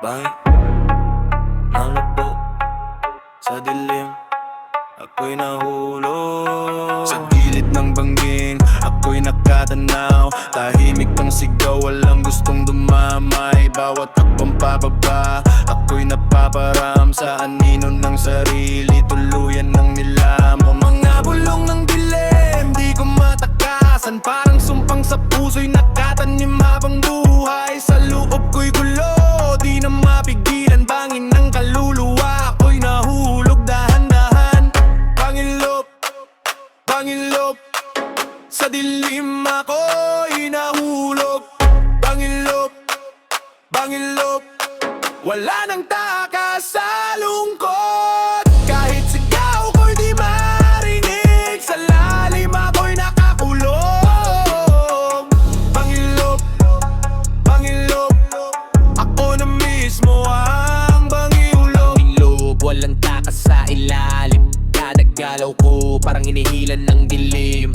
Bangin ng labo sa dilim, ako'y nahulog. Sa gilid ng bangin, ako'y nakatanaw. Tahimik ang sigaw, walang gustong dumamay. Bawat takbong pababa, ako'y napaparam sa anino ng sarili. Tuluyan ng nilamon mga bulong ng dilim, di ko matakasan. Parang sumpang sa puso'y nakatanim habang buhay. Sa loob ko'y gulo, di na mapigilan. Bangin ng kaluluwa, ako'y nahulog dahan-dahan. Pangilop, pangilop, sa dilim ako'y nahulog. Pangilop, pangilop, wala nang takas sa lungkot. Kahit sigaw ko'y di marinig, sa lalim ako'y nakakulong. Pangilop, pangilop, ako na mismo ang bangilop. Pangilop, walang takas sa ilalim. Kada galaw ko parang hinihilan ng dilim.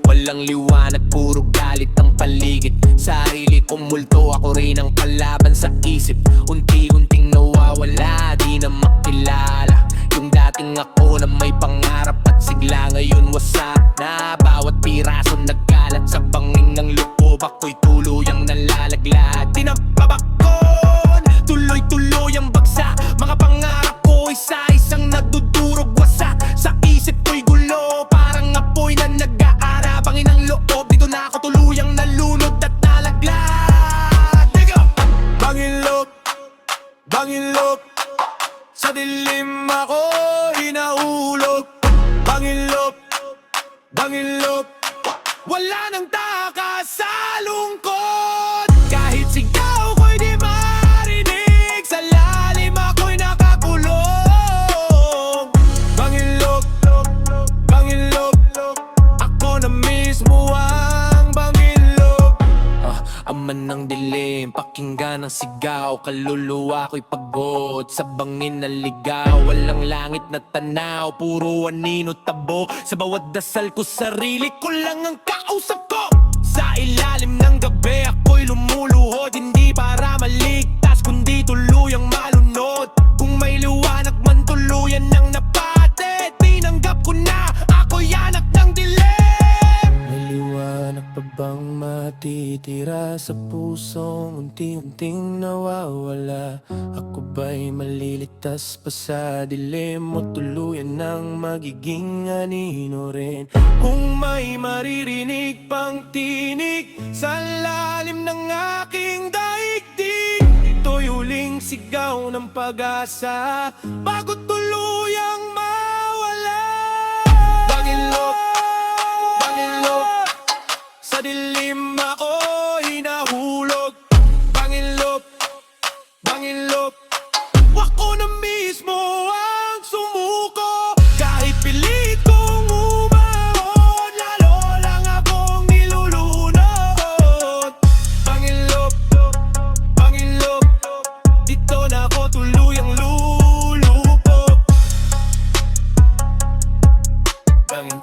Walang liwanag, puro galit ang paligid. Sarili kong multo, ako rin ang kalaban sa isip. Unti-unting nawawala, di na makilala. Yung dating ako na may pangarap at sigla, ngayon wasak na. Bawat piraso nagkalat sa bangin ng loob, ako'y tuluyang nalalaglag. Tinapabakon, tuloy-tuloy ang bagsak. Mga pangarap ko isa-isang nadudurog, wasak. Sa isip ko'y gulo, parang apoy na nag-aara. Bangin ang loob, dito na ako tuluyang nalunod at nalaglag. Bangilop, bangilop, sa dilim ako'y nahulog. Bangilop, bangilop, wala nang takas sa lungkot. Kahit sigaw ko'y di marinig, sa lalim ako'y nakakulong. Bangilop, bangilop, ako na mismo ang bangilop. Aman ng dilim, pakinggan ang sigaw. Kaluluwa ko'y pagod, sa bangin na ligaw. Walang langit na tanaw, puro anino tabo. Sa bawat dasal ko, sarili ko lang ang kausap ko. Sa ilalim ng gabi, ako'y lumuluhod. Hindi para maligtas, kundi tuluyang malunod. Kung may liwanag man, tuluyan ng napate. Tinanggap ko na, ako'y anak ng dilim. May liwanag pa bang matitira sa pusong unti-unting nawawala? Ako ba'y maliligtas pa sa dilim o tuluyan ng magiging anino rin? Kung may maririnig pang tinig sa lalim ng aking daigdig, ito'y huling sigaw ng pag-asa bago tuluyang mawala. Bangilop, bangilop, sa dilim ako'y nahulog. Bangilop, bangilop, ako na mismo ang sumuko. Kahit pilit kong umahon, lalo lang akong nilulunod. Bangilop, bangilop, dito na ako tuluyang lulupok. Bangin